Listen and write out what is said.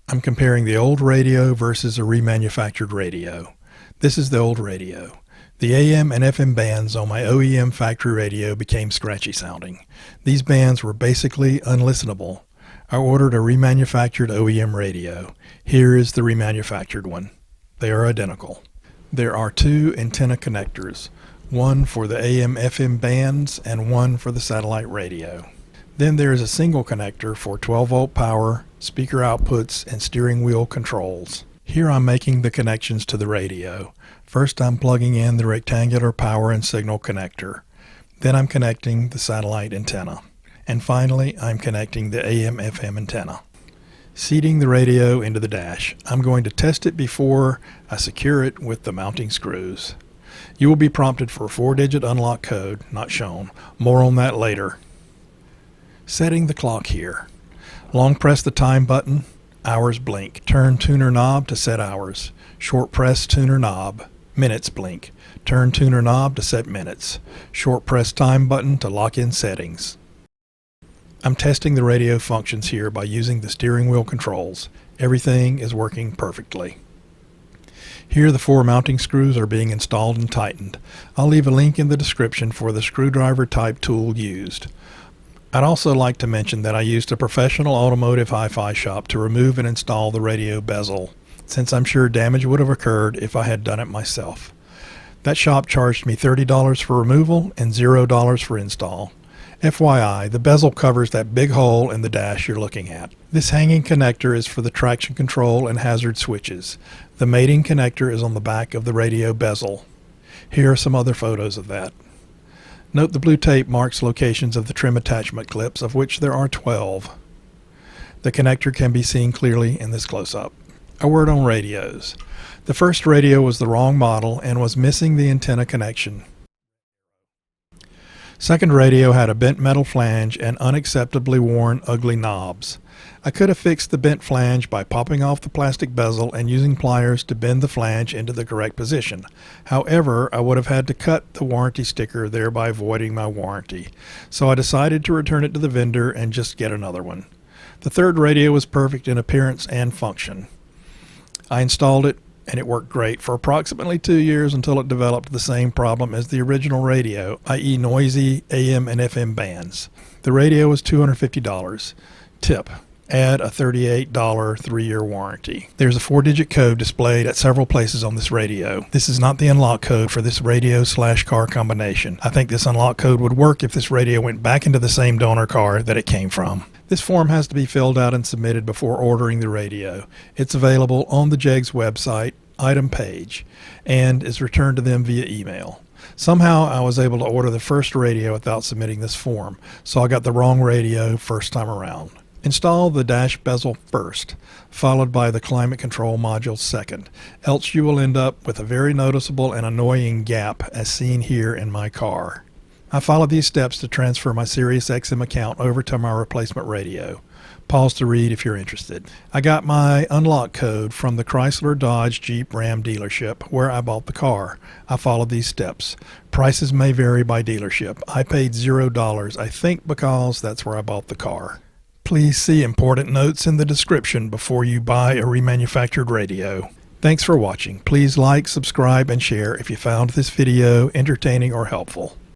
I'm comparing the old radio versus a remanufactured radio. This is the old radio. The AM and FM bands on my OEM factory radio became scratchy sounding. These bands were basically unlistenable. I ordered a remanufactured OEM radio. Here is the remanufactured one. They are identical. There are two antenna connectors, one for the AM/FM bands and one for the satellite radio. Then there is a single connector for 12-volt power, speaker outputs, and steering wheel controls. Here I'm making the connections to the radio. First I'm plugging in the rectangular power and signal connector. Then I'm connecting the satellite antenna. And finally I'm connecting the AM/FM antenna. Seating the radio into the dash. I'm going to test it before I secure it with the mounting screws. You will be prompted for a 4-digit unlock code, not shown. More on that later. Setting the clock here. Long press the time button, hours blink. Turn tuner knob to set hours. Short press tuner knob, minutes blink. Turn tuner knob to set minutes. Short press time button to lock in settings. I'm testing the radio functions here by using the steering wheel controls. Everything is working perfectly. Here the 4 mounting screws are being installed and tightened. I'll leave a link in the description for the screwdriver type tool used. I'd also like to mention that I used a professional automotive hi-fi shop to remove and install the radio bezel, since I'm sure damage would have occurred if I had done it myself. That shop charged me $30 for removal and $0 for install. FYI, the bezel covers that big hole in the dash you're looking at. This hanging connector is for the traction control and hazard switches. The mating connector is on the back of the radio bezel. Here are some other photos of that. Note the blue tape marks locations of the trim attachment clips, of which there are 12. The connector can be seen clearly in this close-up. A word on radios. The first radio was the wrong model and was missing the antenna connection. Second radio had a bent metal flange and unacceptably worn ugly knobs. I could have fixed the bent flange by popping off the plastic bezel and using pliers to bend the flange into the correct position. However, I would have had to cut the warranty sticker, thereby voiding my warranty. So I decided to return it to the vendor and just get another one. The third radio was perfect in appearance and function. I installed it and it worked great for approximately 2 years until it developed the same problem as the original radio, i.e. noisy AM and FM bands. The radio was $250. Tip: add a $38 3-year warranty. There's a 4-digit code displayed at several places on this radio. This is not the unlock code for this radio/car combination. I think this unlock code would work if this radio went back into the same donor car that it came from. This form has to be filled out and submitted before ordering the radio. It's available on the JEGS website, item page, and is returned to them via email. Somehow I was able to order the first radio without submitting this form, so I got the wrong radio first time around. Install the dash bezel first, followed by the climate control module second, else you will end up with a very noticeable and annoying gap as seen here in my car. I followed these steps to transfer my SiriusXM account over to my replacement radio. Pause to read if you're interested. I got my unlock code from the Chrysler Dodge Jeep Ram dealership where I bought the car. I followed these steps. Prices may vary by dealership. I paid $0, I think because that's where I bought the car. Please see important notes in the description before you buy a remanufactured radio. Thanks for watching. Please like, subscribe, and share if you found this video entertaining or helpful.